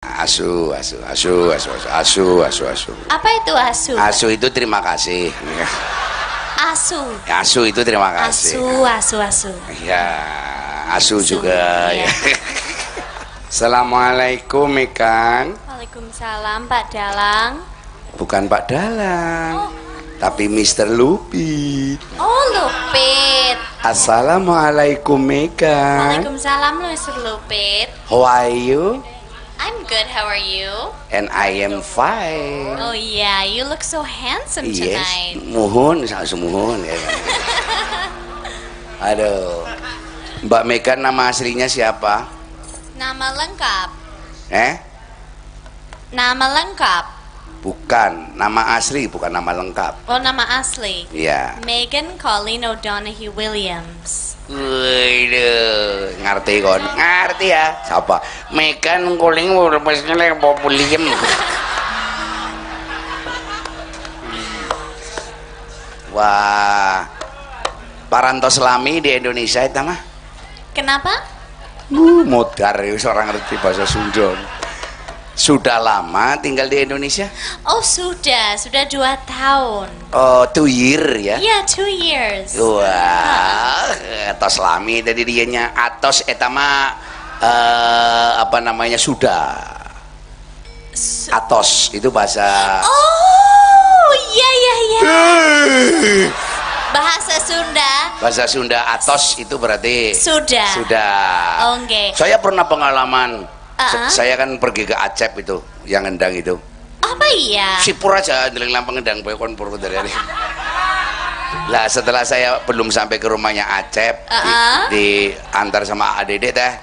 Asu, asu, asu, asu, asu, asu, asu. Apa itu asu? Asu itu terima kasih. Asu. Asu itu terima kasih. Asu. Ya, asu juga. Ya. Assalamualaikum ikan. Waalaikumsalam Pak Dalang. Bukan Pak Dalang, tapi Mr. Lupit. Oh Lupit. Assalamualaikum ikan. Waalaikumsalam Mr. Lupit. How are you? I'm good. How are you? And I am fine. Oh yeah, you look so handsome Yes, tonight. muhun, muhun ya. Aduh, Mbak Megan nama aslinya siapa? Nama lengkap. Nama lengkap. Bukan, nama asli bukan nama lengkap. Oh nama asli. Iya. Megan Colleen O'Donoghue Williams. Waduh, ngerti kon? Ngerti ya? Siapa? Megan Colleen Williams William. Wah, Parantos Lami di Indonesia itu mah. Kenapa? Modar ya seorang ngerti bahasa Sunda. Sudah lama tinggal di Indonesia? Oh sudah 2 tahun. Oh, 2 year ya? Iya 2 years. Wah, atos lami tadi dianya atos etama apa namanya sudah. Atos itu bahasa. Oh iya. Bahasa Sunda. Bahasa Sunda atos itu berarti Sudah. Oke. Saya pernah pengalaman. Uh-huh. Saya kan pergi ke Acep itu, yang Endang itu. Apa iya? Sipur aja dari Lampang Endang kon pur dari. Lah setelah saya belum sampai ke rumahnya Acep, diantar sama adik teh.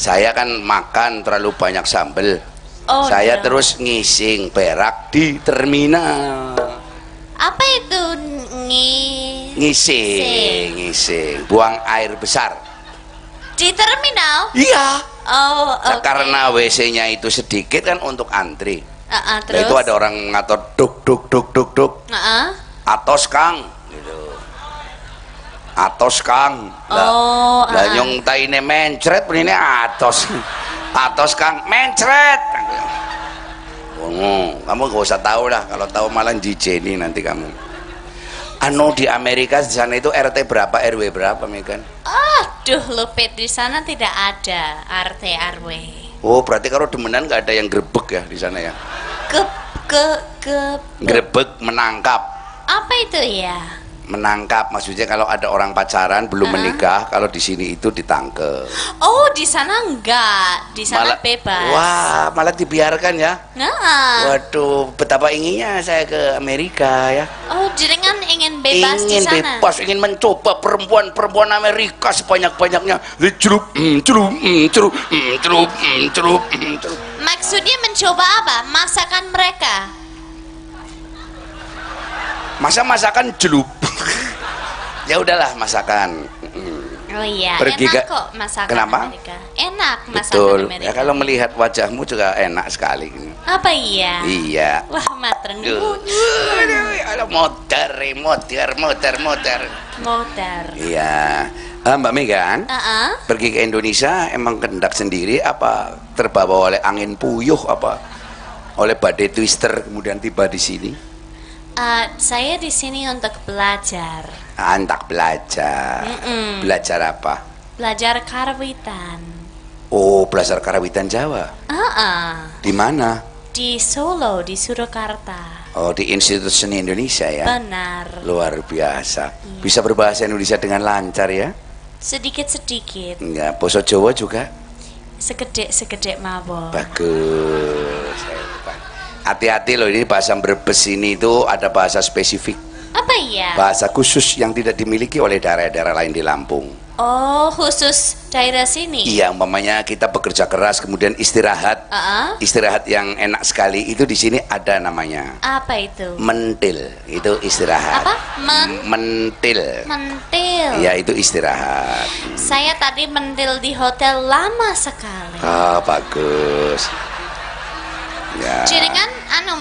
Saya kan makan terlalu banyak sambel. Oh, saya no. terus ngising berak di terminal. Apa itu Ngising, buang air besar. di terminal? Iya. Oh, Nah, oke. karena WC-nya itu sedikit kan untuk antri. Nah, Terus? itu ada orang ngatur duk. Atos Kang gitu. Atos Kang. Lah nyong taine mencret ini atos. Atos Kang mencret. Kamu gak usah tahu lah, kalau tahu malah jijeni nanti kamu. Anu di Amerika di sana itu RT berapa RW berapa Megan? Aduh Lupit, di sana tidak ada RT RW. Oh, berarti kalau demenan nggak ada yang grebek ya di sana ya? Grebek menangkap. Apa itu ya? Menangkap maksudnya kalau ada orang pacaran belum menikah, kalau di sini itu ditangkep. Oh, di sana enggak. Di sana bebas. Wah, malah dibiarkan ya. Nah. Waduh, betapa inginnya saya ke Amerika ya. Oh, jenengan ingin bebas Ingin di sana? bebas, ingin mencoba perempuan Amerika sebanyak-banyaknya. Celup. Maksudnya mencoba apa? Masakan mereka? Masakan jelup. Ya udahlah masakan. Oh iya, Pergi enak kok masakan Kenapa? Amerika. Enak masakan Betul. Amerika. Ya kalau melihat wajahmu juga enak sekali. Apa iya? Iya. Wah, matren. Aduh, motor. Motor. Iya. Mbak Megan, pergi ke Indonesia emang kehendak sendiri apa terbawa oleh angin puyuh apa oleh badai twister kemudian tiba di sini? Saya di sini untuk belajar. Antak belajar. Belajar apa? Belajar karawitan. Oh, belajar karawitan Jawa. Di mana? Di Solo, di Surakarta. Oh, di Institut Seni Indonesia ya. Benar. Luar biasa. Bisa berbahasa Indonesia dengan lancar ya? Sedikit-sedikit. Enggak, basa Jawa juga? Segede mawon. Bagus. Hati-hati loh, ini bahasa Brebes ini itu ada bahasa spesifik. Apa iya? Bahasa khusus yang tidak dimiliki oleh daerah-daerah lain di Lampung. Oh, khusus daerah sini? Iya, umpamanya kita bekerja keras kemudian istirahat. Istirahat yang enak sekali itu di sini ada namanya. Apa itu? Mentil, itu istirahat. Apa? Mentil. Mentil. Iya, itu istirahat. Saya tadi mentil di hotel lama sekali. Ah, bagus. Ya. Jenengan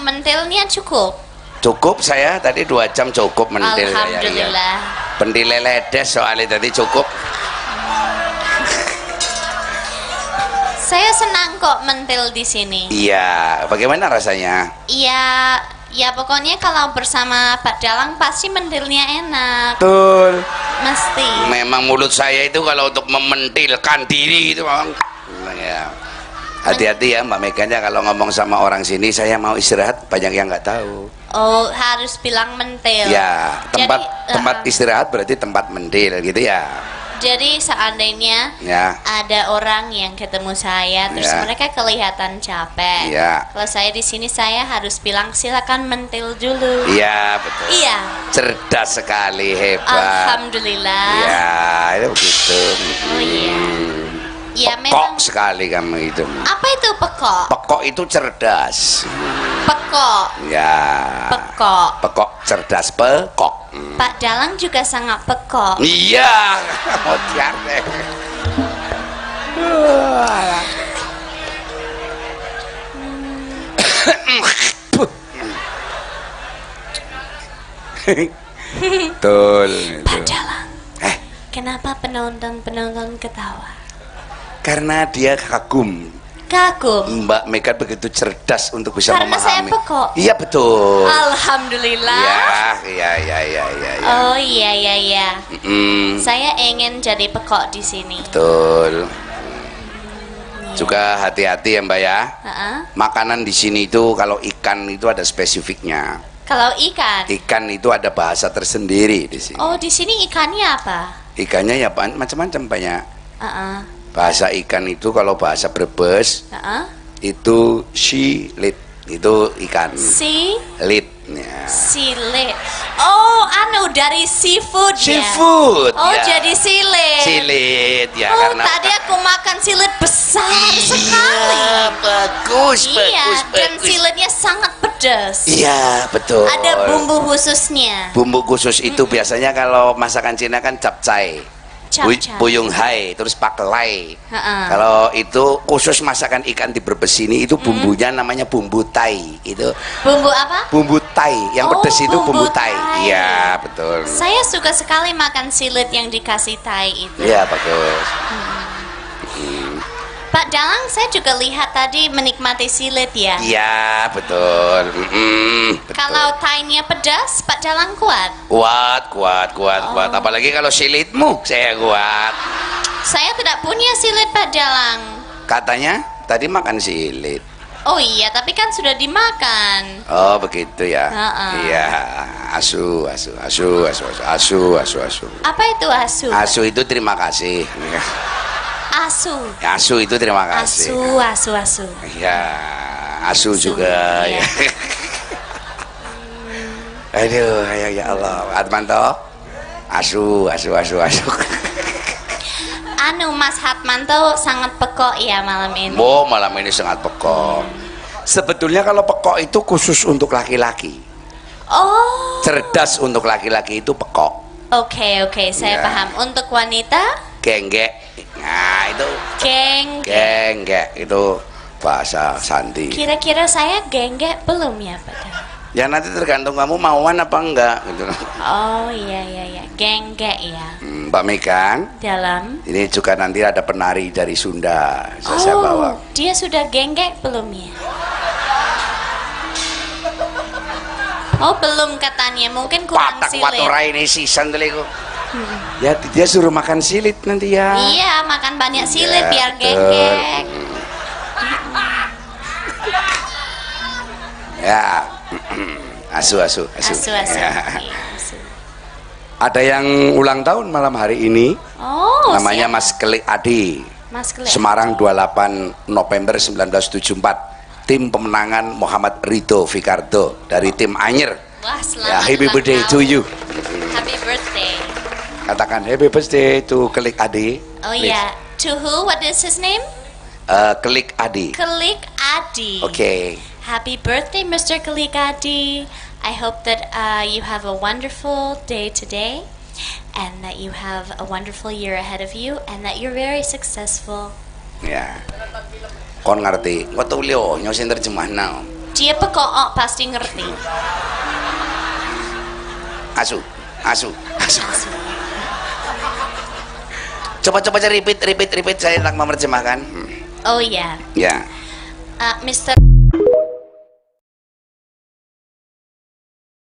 mentilnya cukup? Cukup, saya tadi 2 jam cukup mentil. Alhamdulillah. Pentile ledes soalnya tadi cukup. Saya senang kok mentil di sini. Iya, bagaimana rasanya? Iya, ya pokoknya kalau bersama Pak Dalang pasti mentilnya enak. Betul. Mesti. Memang mulut saya itu kalau untuk mementilkan diri itu memang ya. Hati-hati ya Mbak Meganya kalau ngomong sama orang sini, saya mau istirahat, banyak yang nggak tahu. Oh, harus bilang mentil. Ya, tempat Jadi, tempat istirahat berarti tempat mentil gitu ya. Jadi seandainya Ya. ada orang yang ketemu saya terus Ya. mereka kelihatan capek. Ya. Kalau saya di sini saya harus bilang silakan mentil dulu. Iya, betul. Iya. Cerdas sekali, hebat. Alhamdulillah. Ya, itu begitu. Oh iya. Ya Pekok memang. sekali kamu itu. Apa itu pekok? Pekok itu cerdas. Pekok. Ya. Pekok. Pekok cerdas, pekok. Pak Dalang juga sangat pekok. Iya, mau deh. Betul. Pak Itu. Dalang, Eh, kenapa penonton-penonton ketawa? karena dia kagum. Kagum. Mbak Mega begitu cerdas untuk bisa Karena saya memahami. pekok. Iya betul. Alhamdulillah. Iya. Oh iya. Mm, Saya ingin jadi pekok di sini. betul. Iya. Juga hati-hati ya Mbak ya. Heeh. Makanan di sini itu kalau ikan itu ada spesifiknya. Kalau ikan. Ikan itu ada bahasa tersendiri di sini. Oh, di sini ikannya apa? Ikannya ya macam-macam banyak. Heeh. Bahasa ikan itu kalau bahasa Brebes Heeh. itu silit, itu ikan. Lit. Ya. Silit. Oh, dari seafood ya. Seafood. Oh, ya. jadi silit. Silit ya Oh, karena tadi aku makan silit besar sekali. Iya, bagus, Iya, bagus, dan bagus. silitnya sangat pedas. Iya, betul. Ada bumbu khususnya. Bumbu khusus itu biasanya kalau masakan Cina kan capcay. Capcay. Buyung hai, terus pakelai. Heeh. Kalau itu khusus masakan ikan di Brebes ini itu bumbunya namanya bumbu tai. Itu Bumbu apa? bumbu tai, yang Oh, pedas itu bumbu bumbu tai. tai. Iya, betul. Saya suka sekali makan silit yang dikasih tai itu. Iya, bagus. Pak Dalang, saya juga lihat tadi menikmati silit ya. Iya, betul. Betul. Kalau tainya pedas, Pak Dalang kuat. Kuat. Oh. Apalagi kalau silitmu, saya kuat. Saya tidak punya silit Pak Dalang. Katanya tadi makan silit. Oh iya, tapi kan sudah dimakan. Oh, begitu ya. Ha-ha. Iya, asu. Apa itu asu? Asu itu terima kasih. Asu. Asu itu terima kasih. Asu. Iya, asu juga iya. ya. Aduh, ya Allah. Atmanto. Asu. Mas Hatmanto sangat pekok ya malam ini. Oh, malam ini sangat pekok. Sebetulnya kalau pekok itu khusus untuk laki-laki. Oh. Cerdas untuk laki-laki itu pekok. Oke, saya Ya. paham. Untuk wanita, Genggek. Nah, itu geng. genggek itu bahasa Santi. Kira-kira saya genggek belum ya, Pak Dalang? Ya nanti tergantung kamu mauan apa enggak gitu. Oh iya, genggek ya. Mbak Megan, Dalam. ini juga nanti ada penari dari Sunda. Saya bawa. Dia sudah genggek belum ya? Oh belum katanya, mungkin kurang Patak silit. watora ini sisan teleku. Ya dia suruh makan silit nanti ya. Iya, makan banyak silit Ya, biar betul. genggek. Ya. Asu. Asu. Ya. Iya, asu. Ada yang ulang tahun malam hari ini. Oh, Namanya siapa? Mas Kelik Adi. Mas Kle. Semarang 28 November 1974. Tim pemenangan Muhammad Ridho Fikardo dari tim Anyer. Wah, Ya, selamat happy ulang birthday tahun. to you. Happy birthday. Katakan happy birthday to Kelik Adi. Oh Please. iya, to who? What is his name? Kelik Adi. Kelik Adi. Oke. Happy birthday, Mr. Kelik Adi. I hope that you have a wonderful day today, and that you have a wonderful year ahead of you, and that you're very successful. Ya. Kon ngerti. Kok tuh lio nyosin terjemah now. Dia pekok pasti ngerti. Asu. Coba repeat saya tak menerjemahkan. Oh yeah. Ya. Mr.